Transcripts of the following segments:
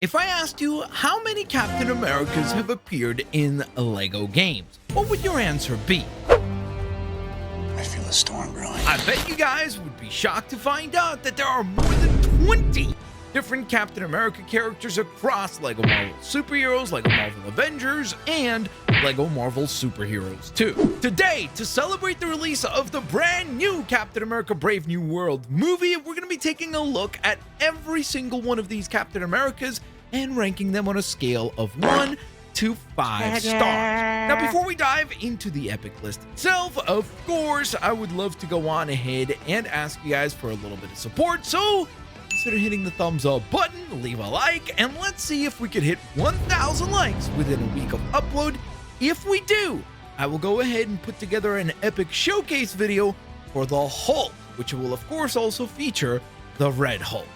If I asked you how many Captain Americas have appeared in LEGO games, what would your answer be? I feel a storm brewing. I bet you guys would be shocked to find out that there are more than 20 different Captain America characters across LEGO Marvel Superheroes, LEGO Marvel Avengers, and LEGO Marvel Superheroes 2. Today, to celebrate the release of the brand new Captain America Brave New World movie, we're going to be taking a look at every single one of these Captain Americas and ranking them on a scale of 1 to 5 stars. Now, before we dive into the epic list itself, of course, I would love to go on ahead and ask you guys for a little bit of support. So consider hitting the thumbs up button, leave a like, and let's see if we could hit 1,000 likes within a week of upload. If we do, I will go ahead and put together an epic showcase video for the Hulk, which will of course also feature the Red Hulk.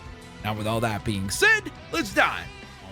Now, with all that being said, let's dive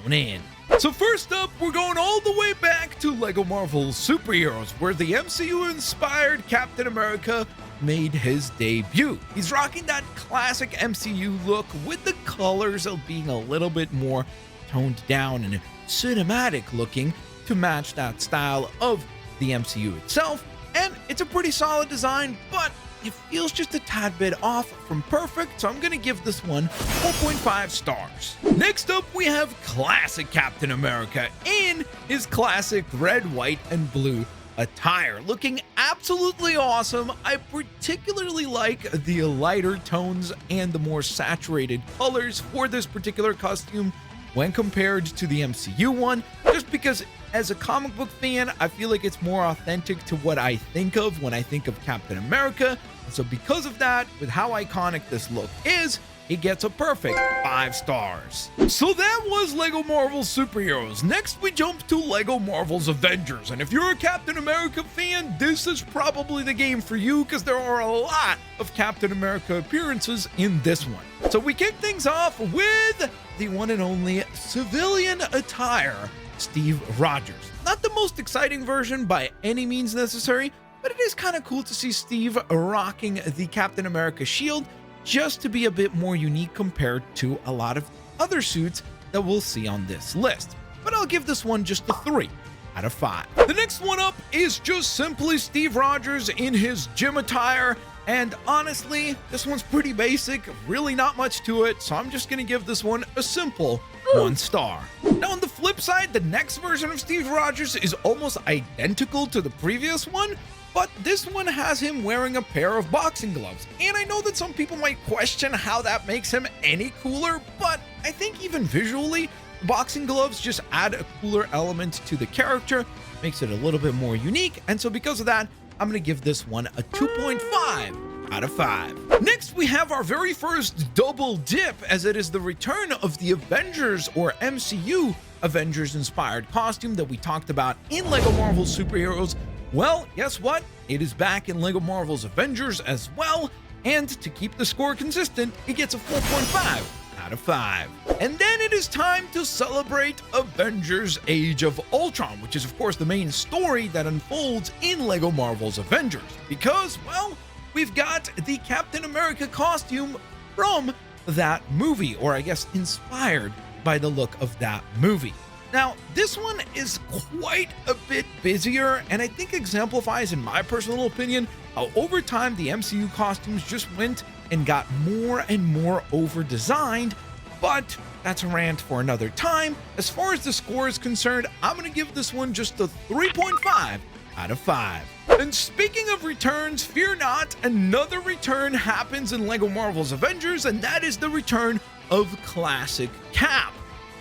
on in. So first up, we're going all the way back to LEGO Marvel Superheroes, where the MCU-inspired Captain America made his debut. He's rocking that classic MCU look with the colors of being a little bit more toned down and cinematic looking to match that style of the MCU itself. And it's a pretty solid design, but it feels just a tad bit off from perfect, so I'm gonna give this one 4.5 stars. Next up, we have classic Captain America in his classic red, white, and blue attire, looking absolutely awesome. I particularly like the lighter tones and the more saturated colors for this particular costume when compared to the MCU one, just because as a comic book fan, I feel like it's more authentic to what I think of when I think of Captain America. And so because of that, with how iconic this look is, it gets a perfect 5 stars. So that was LEGO Marvel Superheroes. Next, we jump to LEGO Marvel's Avengers. And if you're a Captain America fan, this is probably the game for you because there are a lot of Captain America appearances in this one. So we kick things off with the one and only civilian attire, Steve Rogers. Not the most exciting version by any means necessary, but it is kind of cool to see Steve rocking the Captain America shield, just to be a bit more unique compared to a lot of other suits that we'll see on this list. But I'll give this one just a 3 out of 5. The next one up is just simply Steve Rogers in his gym attire. And honestly, this one's pretty basic, really not much to it, so I'm just gonna give this one a simple 1 star. Now, on the flip side, the next version of Steve Rogers is almost identical to the previous one, but this one has him wearing a pair of boxing gloves. And I know that some people might question how that makes him any cooler, but I think even visually, boxing gloves just add a cooler element to the character, makes it a little bit more unique, and so because of that, I'm going to give this one a 2.5 out of 5. Next, we have our very first double dip, as it is the return of the Avengers or MCU Avengers-inspired costume that we talked about in LEGO Marvel Superheroes. Well, guess what? It is back in LEGO Marvel's Avengers as well, and to keep the score consistent, it gets a 4.5 out of 5. And then it is time to celebrate Avengers Age of Ultron, which is of course the main story that unfolds in LEGO Marvel's Avengers, because, well, we've got the Captain America costume from that movie, or I guess inspired by the look of that movie. Now, this one is quite a bit busier, and I think exemplifies, in my personal opinion, how over time the MCU costumes just went and got more and more over-designed, but that's a rant for another time. As far as the score is concerned, I'm going to give this one just a 3.5 out of 5. And speaking of returns, fear not, another return happens in LEGO Marvel's Avengers, and that is the return of Classic Cap.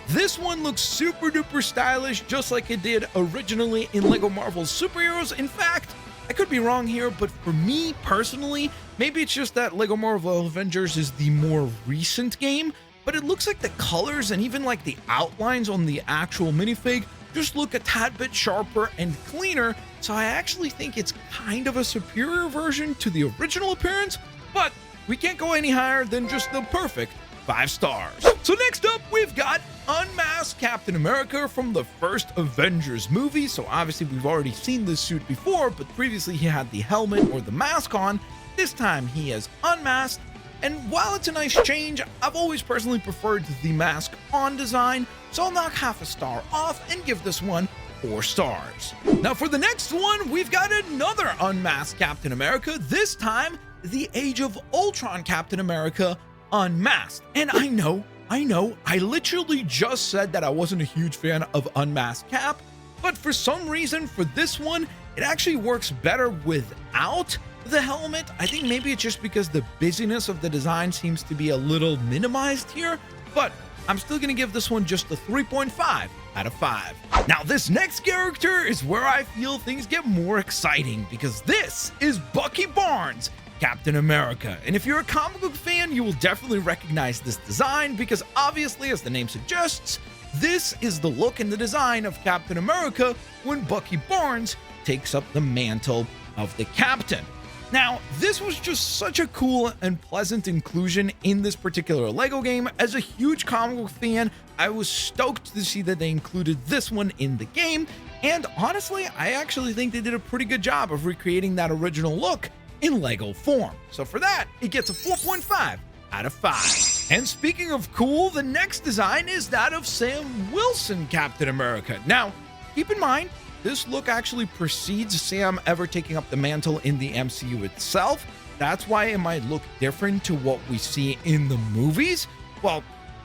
This one looks super duper stylish, just like it did originally in LEGO Marvel Superheroes. In fact, I could be wrong here, but for me personally, maybe it's just that LEGO Marvel Avengers is the more recent game, but it looks like the colors and even like the outlines on the actual minifig just look a tad bit sharper and cleaner, so I actually think it's kind of a superior version to the original appearance, but we can't go any higher than just the perfect 5 stars. So next up, we've got Unmasked Captain America from the first Avengers movie. So obviously we've already seen this suit before, but previously he had the helmet or the mask on. This time he is unmasked, And while it's a nice change, I've always personally preferred the mask on design, so I'll knock half a star off and give this one 4 stars. Now for the next one, we've got another unmasked Captain America, this time the Age of Ultron Captain America unmasked. And I know, I literally just said that I wasn't a huge fan of unmasked Cap, but for some reason for this one, it actually works better without the helmet. I think maybe it's just because the busyness of the design seems to be a little minimized here, but I'm still gonna give this one just a 3.5 out of 5. Now this next character is where I feel things get more exciting, because this is Bucky Barnes, Captain America. And if you're a comic book fan, you will definitely recognize this design, because obviously, as the name suggests, this is the look and the design of Captain America when Bucky Barnes takes up the mantle of the captain. Now, this was just such a cool and pleasant inclusion in this particular LEGO game. As a huge comic book fan, I was stoked to see that they included this one in the game, and honestly, I actually think they did a pretty good job of recreating that original look in LEGO form. So for that, it gets a 4.5 out of 5. And speaking of cool, the next design is that of Sam Wilson Captain America. Now, keep in mind, this look actually precedes Sam ever taking up the mantle in the MCU itself. That's why it might look different to what we see in the movies. Well,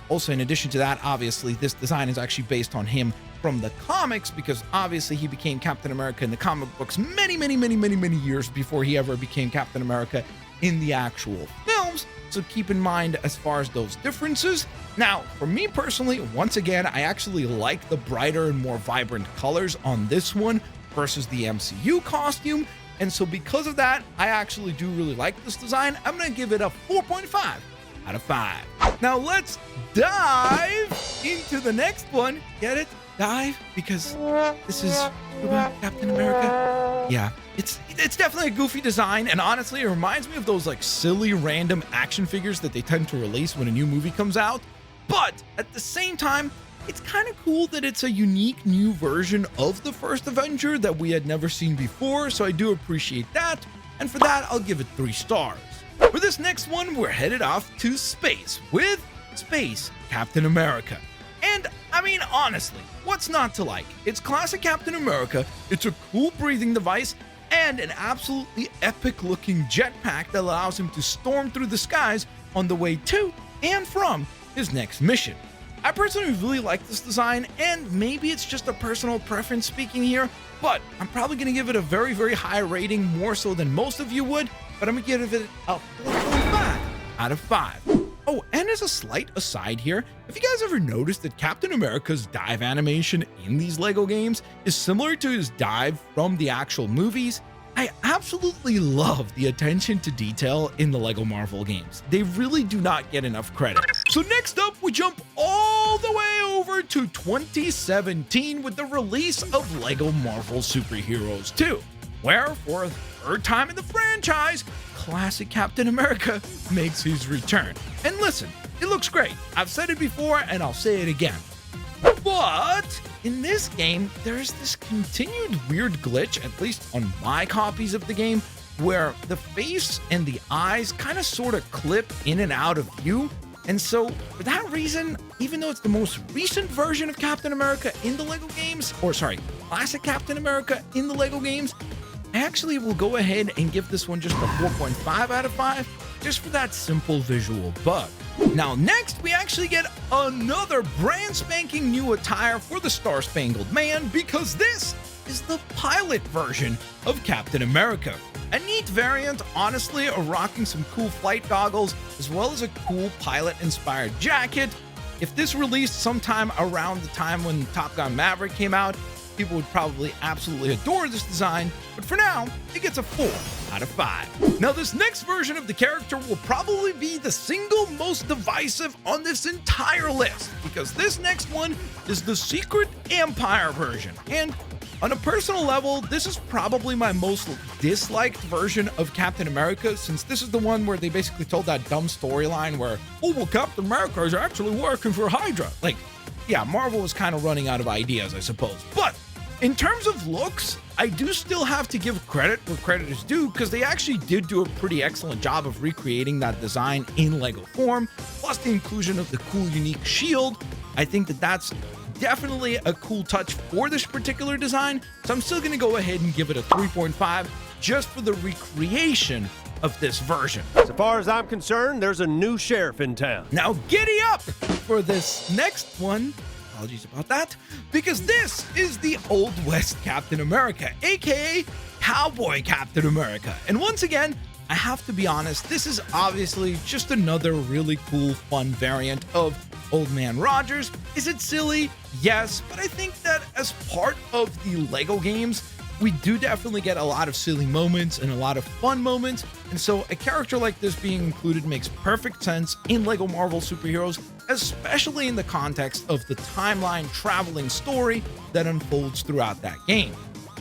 also in addition to that, obviously, this design is actually based on him from the comics, because obviously he became Captain America in the comic books many years before he ever became Captain America in the actual films. So keep in mind as far as those differences. Now, for me personally, once again, I actually like the brighter and more vibrant colors on this one versus the MCU costume. And so because of that, I actually do really like this design. I'm going to give it a 4.5 out of 5. Now let's dive into the next one. Get it? Dive? Because this is about Captain America. Yeah, it's definitely a goofy design, and honestly, it reminds me of those like silly random action figures that they tend to release when a new movie comes out. But at the same time, it's kind of cool that it's a unique new version of the first Avenger that we had never seen before, so I do appreciate that. And for that, I'll give it 3 stars. For this next one, we're headed off to space with Space Captain America. And I mean, honestly, what's not to like? It's classic Captain America, it's a cool breathing device, and an absolutely epic looking jetpack that allows him to storm through the skies on the way to and from his next mission. I personally really like this design, and maybe it's just a personal preference speaking here, but I'm probably going to give it a very high rating, more so than most of you would, but I'm going to give it a 4.5 out of 5. Oh, and as a slight aside here, have you guys ever noticed that Captain America's dive animation in these LEGO games is similar to his dive from the actual movies? I absolutely love the attention to detail in the LEGO Marvel games. They really do not get enough credit. So next up, we jump all the way over to 2017 with the release of LEGO Marvel Superheroes 2, where for a 3rd time in the franchise, classic Captain America makes his return. And listen, it looks great. I've said it before and I'll say it again. But in this game, there's this continued weird glitch, at least on my copies of the game, where the face and the eyes kind of sort of clip in and out of view. And so for that reason, even though it's the most recent version of Captain America in the LEGO games, or sorry, classic Captain America in the LEGO games, I actually will go ahead and give this one just a 4.5 out of 5, just for that simple visual bug. Now next, we actually get another brand spanking new attire for the Star-Spangled Man, because this is the pilot version of Captain America. A neat variant, honestly, of rocking some cool flight goggles, as well as a cool pilot-inspired jacket. If this released sometime around the time when Top Gun Maverick came out, people would probably absolutely adore this design, but for now, it gets a 4 out of 5. Now, this next version of the character will probably be the single most divisive on this entire list, because this next one is the Secret Empire version. And on a personal level, this is probably my most disliked version of Captain America, since this is the one where they basically told that dumb storyline where, oh, well, Captain America is actually working for Hydra. Like, yeah, Marvel was kind of running out of ideas, I suppose. But in terms of looks, I do still have to give credit where credit is due, because they actually did do a pretty excellent job of recreating that design in Lego form, plus the inclusion of the cool, unique shield. I think that that's definitely a cool touch for this particular design, so I'm still going to go ahead and give it a 3.5 just for the recreation of this version. As far as I'm concerned, there's a new sheriff in town. Now giddy up for this next one. Apologies about that, because this is the Old West Captain America, aka Cowboy Captain America. And once again, I have to be honest, this is obviously just another really cool, fun variant of Old Man Rogers. Is it silly? Yes, but I think that as part of the Lego games, we do definitely get a lot of silly moments and a lot of fun moments, and so a character like this being included makes perfect sense in Lego Marvel Superheroes, especially in the context of the timeline traveling story that unfolds throughout that game.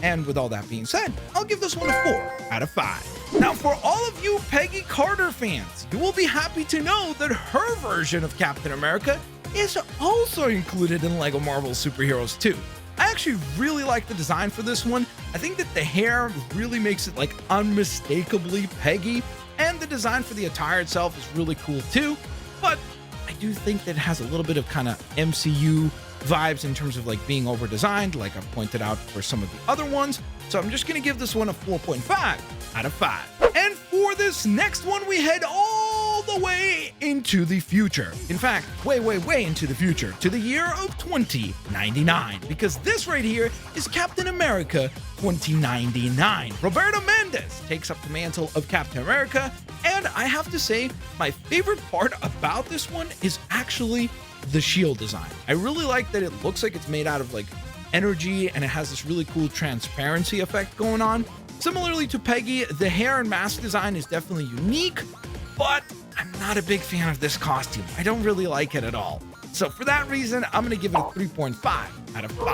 And with all that being said, I'll give this one a 4 out of 5. Now, for all of you Peggy Carter fans, you will be happy to know that her version of Captain America is also included in Lego Marvel Superheroes 2. I actually really like the design for this one. I think that the hair really makes it like unmistakably Peggy, and the design for the attire itself is really cool too. But I do think that it has a little bit of kind of MCU vibes in terms of like being over designed, like I've pointed out for some of the other ones. So I'm just gonna give this one a 4.5 out of 5. And for this next one, we head all the way into the future. In fact, way into the future, to the year of 2099, because this right here is Captain America 2099. Roberto Mendez takes up the mantle of Captain America, and I have to say, my favorite part about this one is actually the shield design. I really like that it looks like it's made out of like energy, and it has this really cool transparency effect going on. Similarly to Peggy, the hair and mask design is definitely unique, but I'm not a big fan of this costume. I don't really like it at all. So for that reason, I'm gonna give it a 3.5 out of 5.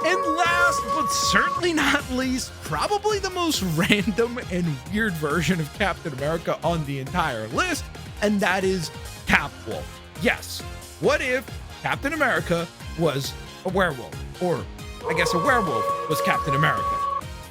And last but certainly not least, probably the most random and weird version of Captain America on the entire list, and that is Capwolf. Yes, what if Captain America was a werewolf? Or I guess a werewolf was Captain America.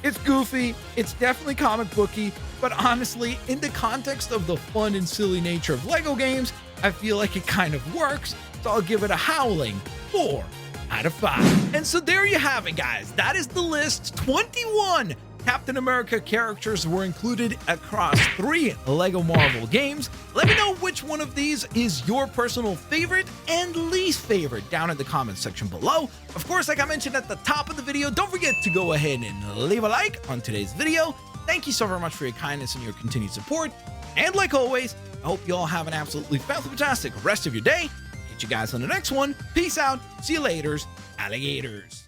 It's goofy, it's definitely comic booky, but honestly, in the context of the fun and silly nature of Lego games, I feel like it kind of works, so I'll give it a howling 4 out of 5. And so there you have it, guys. That is the list. 21 Captain America characters were included across 3 Lego Marvel games. Let me know which one of these is your personal favorite and least favorite down in the comments section below. Of course, like I mentioned at the top of the video, don't forget to go ahead and leave a like on today's video. Thank you so very much for your kindness and your continued support. And like always, I hope you all have an absolutely fantastic rest of your day. Catch you guys on the next one. Peace out. See you later, alligators.